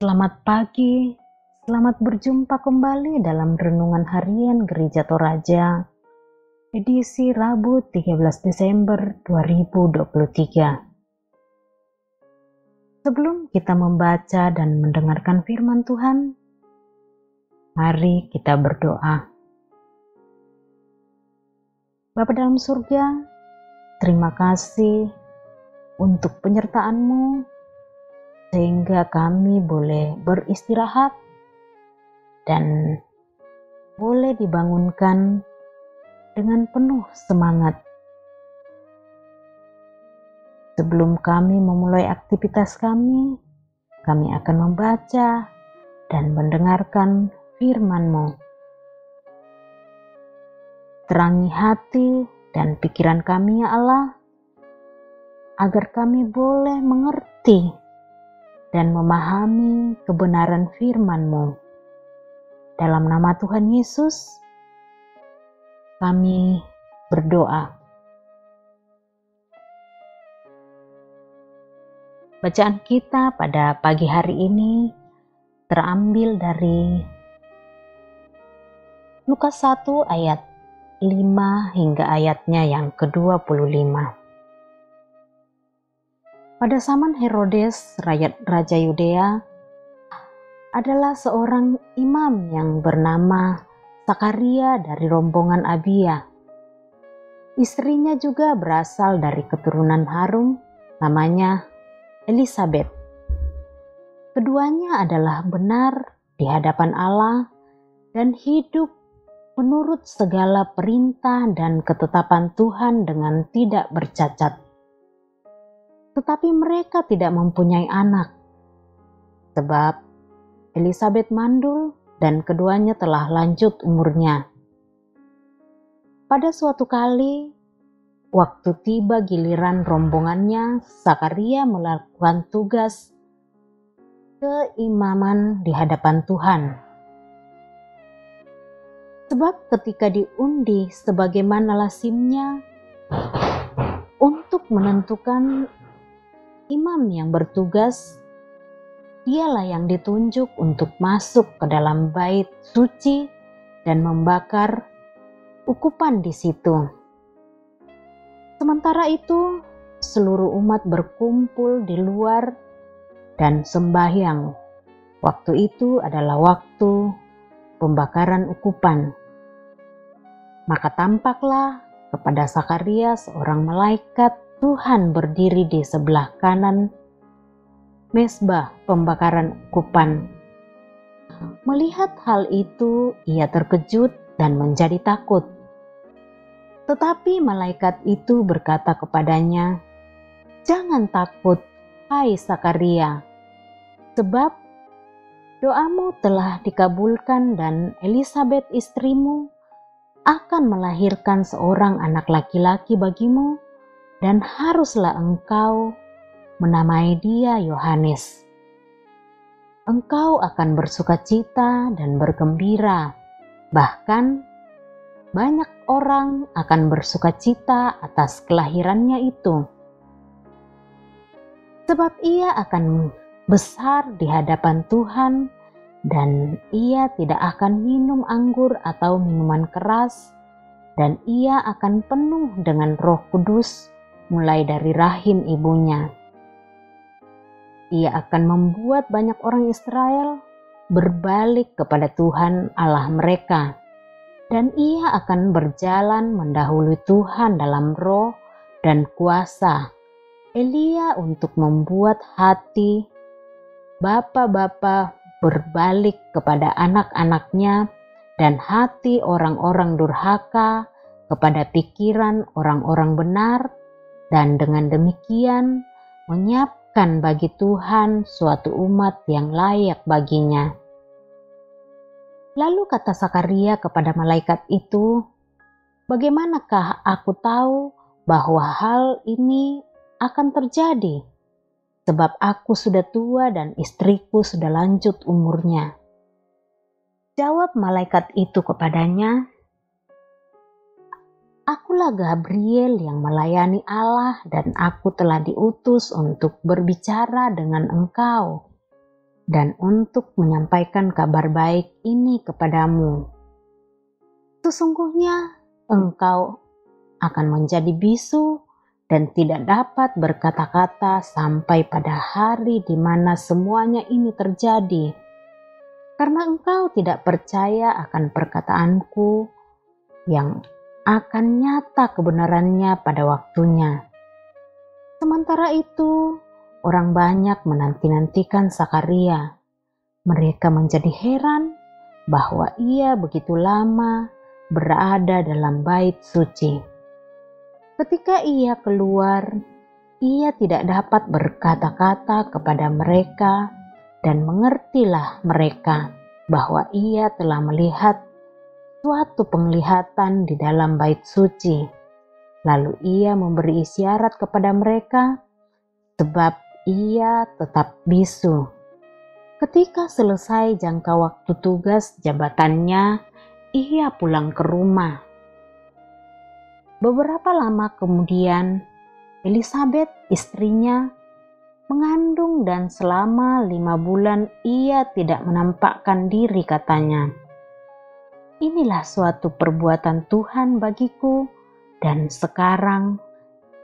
Selamat pagi, selamat berjumpa kembali dalam Renungan Harian Gereja Toraja, edisi Rabu 13 Desember 2023. Sebelum kita membaca dan mendengarkan firman Tuhan, mari kita berdoa. Bapa dalam surga, terima kasih untuk penyertaan-Mu, sehingga kami boleh beristirahat dan boleh dibangunkan dengan penuh semangat. Sebelum kami memulai aktivitas kami akan membaca dan mendengarkan firman-Mu. Terangi hati dan pikiran kami, ya Allah, agar kami boleh mengerti dan memahami kebenaran firman-Mu. Dalam nama Tuhan Yesus, kami berdoa. Bacaan kita pada pagi hari ini terambil dari Lukas 1 ayat 5 hingga ayatnya yang ke-25. Pada zaman Herodes, Raja Yudea, adalah seorang imam yang bernama Zakaria dari rombongan Abia. Istrinya juga berasal dari keturunan Harun, namanya Elisabet. Keduanya adalah benar di hadapan Allah dan hidup menurut segala perintah dan ketetapan Tuhan dengan tidak bercacat. Tetapi mereka tidak mempunyai anak, sebab Elisabet mandul dan keduanya telah lanjut umurnya. Pada suatu kali, waktu tiba giliran rombongannya, Zakaria melakukan tugas keimaman di hadapan Tuhan. Sebab ketika diundi sebagaimana lazimnya untuk menentukan imam yang bertugas, dialah yang ditunjuk untuk masuk ke dalam bait suci dan membakar ukupan di situ. Sementara itu, seluruh umat berkumpul di luar dan sembahyang. Waktu itu adalah waktu pembakaran ukupan. Maka tampaklah kepada Zakaria seorang malaikat Tuhan berdiri di sebelah kanan mezbah pembakaran ukupan. Melihat hal itu, ia terkejut dan menjadi takut. Tetapi malaikat itu berkata kepadanya, "Jangan takut, hai Zakaria, sebab doamu telah dikabulkan dan Elisabet istrimu akan melahirkan seorang anak laki-laki bagimu, dan haruslah engkau menamai dia Yohanes. Engkau akan bersukacita dan bergembira, bahkan banyak orang akan bersukacita atas kelahirannya itu. Sebab ia akan besar di hadapan Tuhan, dan ia tidak akan minum anggur atau minuman keras, dan ia akan penuh dengan Roh Kudus mulai dari rahim ibunya. Ia akan membuat banyak orang Israel berbalik kepada Tuhan Allah mereka, dan ia akan berjalan mendahului Tuhan dalam roh dan kuasa Elia untuk membuat hati bapa-bapa berbalik kepada anak-anaknya dan hati orang-orang durhaka kepada pikiran orang-orang benar, dan dengan demikian menyiapkan bagi Tuhan suatu umat yang layak baginya." Lalu kata Zakaria kepada malaikat itu, "Bagaimanakah aku tahu bahwa hal ini akan terjadi? Sebab aku sudah tua dan istriku sudah lanjut umurnya." Jawab malaikat itu kepadanya, "Akulah Gabriel yang melayani Allah, dan aku telah diutus untuk berbicara dengan engkau. dan untuk menyampaikan kabar baik ini kepadamu. Sesungguhnya engkau akan menjadi bisu dan tidak dapat berkata-kata sampai pada hari di mana semuanya ini terjadi, karena engkau tidak percaya akan perkataanku yang akan nyata kebenarannya pada waktunya. Sementara itu, orang banyak menanti-nantikan Sakaria. Mereka menjadi heran bahwa ia begitu lama berada dalam bait suci. Ketika ia keluar, ia tidak dapat berkata-kata kepada mereka, dan mengertilah mereka bahwa ia telah melihat suatu penglihatan di dalam bait suci. Lalu ia memberi isyarat kepada mereka, sebab ia tetap bisu. Ketika selesai jangka waktu tugas jabatannya, ia pulang ke rumah. Beberapa lama kemudian, Elisabet istrinya mengandung dan selama 5 bulan ia tidak menampakkan diri, katanya. Inilah suatu perbuatan Tuhan bagiku, dan sekarang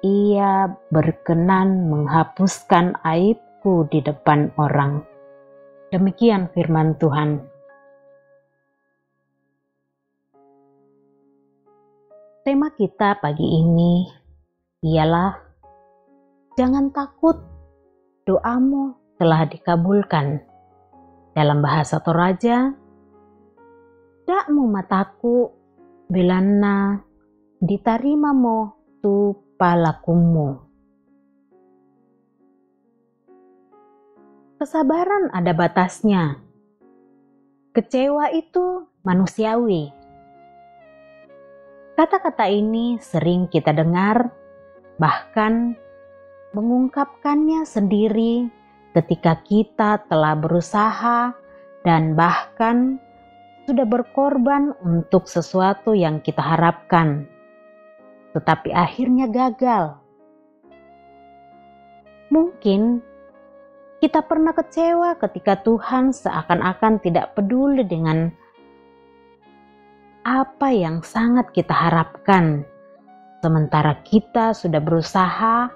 ia berkenan menghapuskan aibku di depan orang. Demikian firman Tuhan. Tema kita pagi ini ialah jangan takut, doamu telah dikabulkan. Dalam bahasa Toraja, dakmu mataku bilana ditarima mo tu palakumu. Kesabaran ada batasnya. Kecewa itu manusiawi. Kata-kata ini sering kita dengar, bahkan mengungkapkannya sendiri ketika kita telah berusaha dan bahkan sudah berkorban untuk sesuatu yang kita harapkan, tetapi akhirnya gagal. Mungkin kita pernah kecewa ketika Tuhan seakan-akan tidak peduli dengan apa yang sangat kita harapkan, sementara kita sudah berusaha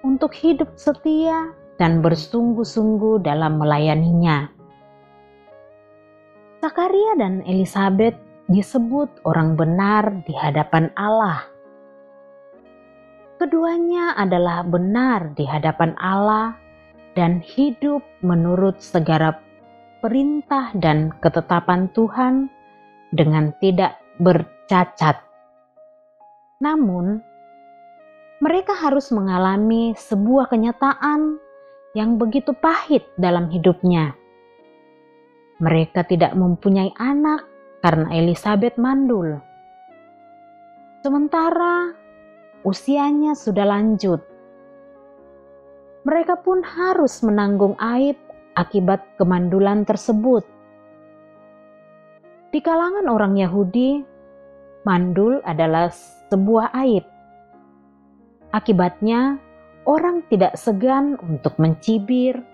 untuk hidup setia dan bersungguh-sungguh dalam melayaninya. Sakaria dan Elisabet disebut orang benar di hadapan Allah. Keduanya adalah benar di hadapan Allah dan hidup menurut segala perintah dan ketetapan Tuhan dengan tidak bercacat. Namun, mereka harus mengalami sebuah kenyataan yang begitu pahit dalam hidupnya. Mereka tidak mempunyai anak karena Elisabet mandul. Sementara usianya sudah lanjut. Mereka pun harus menanggung aib akibat kemandulan tersebut. Di kalangan orang Yahudi, mandul adalah sebuah aib. Akibatnya, orang tidak segan untuk mencibir,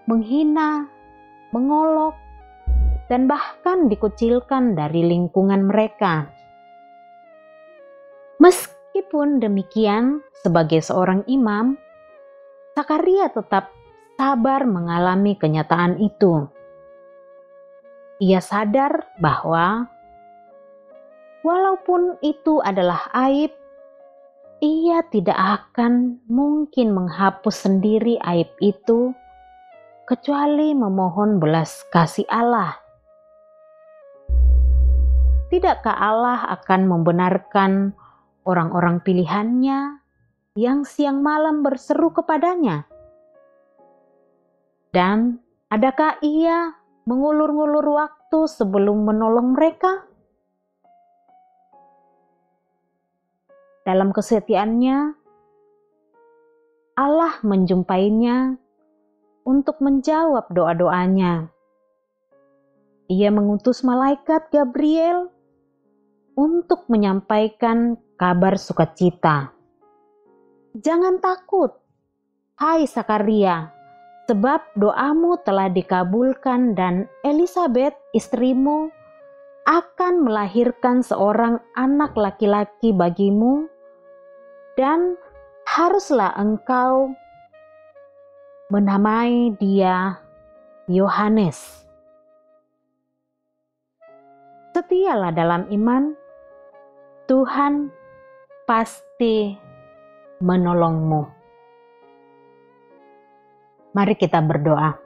menghina, mengolok, dan bahkan dikucilkan dari lingkungan mereka. Meskipun demikian, sebagai seorang imam, Sakaria tetap sabar mengalami kenyataan itu. Ia sadar bahwa walaupun itu adalah aib, ia tidak akan mungkin menghapus sendiri aib itu kecuali memohon belas kasih Allah. Tidakkah Allah akan membenarkan orang-orang pilihannya yang siang malam berseru kepadanya? Dan adakah ia mengulur-ngulur waktu sebelum menolong mereka? Dalam kesetiaannya, Allah menjumpainya untuk menjawab doa-doanya. Ia mengutus malaikat Gabriel untuk menyampaikan kabar sukacita. Jangan takut, hai Sakaria, sebab doamu telah dikabulkan dan Elisabet istrimu akan melahirkan seorang anak laki-laki bagimu, dan haruslah engkau menamai dia Yohanes. Setialah dalam iman, Tuhan pasti menolongmu. Mari kita berdoa.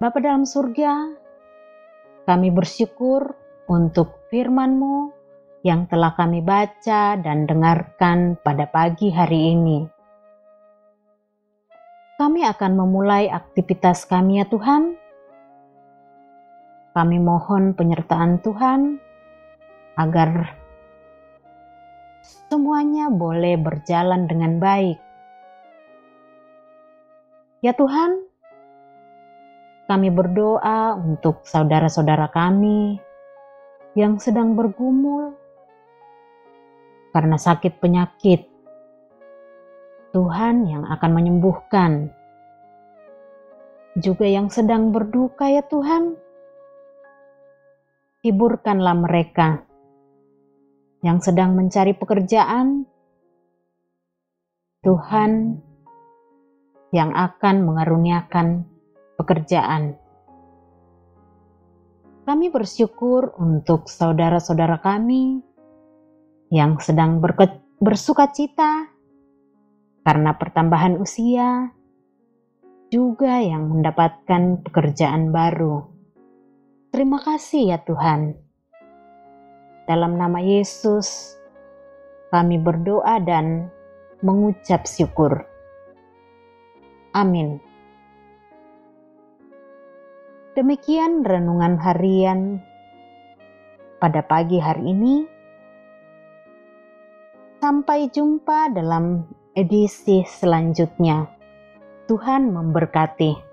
Bapa dalam surga, kami bersyukur untuk firman-Mu yang telah kami baca dan dengarkan pada pagi hari ini. Kami akan memulai aktivitas kami ya Tuhan. Kami mohon penyertaan Tuhan agar semuanya boleh berjalan dengan baik. Ya Tuhan, kami berdoa untuk saudara-saudara kami yang sedang bergumul karena sakit penyakit. Tuhan yang akan menyembuhkan. Juga yang sedang berduka ya Tuhan, hiburkanlah mereka. Yang sedang mencari pekerjaan, Tuhan yang akan mengaruniakan pekerjaan. Kami bersyukur untuk saudara-saudara kami yang sedang bersukacita karena pertambahan usia, juga yang mendapatkan pekerjaan baru. Terima kasih ya Tuhan. Dalam nama Yesus, kami berdoa dan mengucap syukur. Amin. Demikian renungan harian pada pagi hari ini. Sampai jumpa dalam edisi selanjutnya. Tuhan memberkati.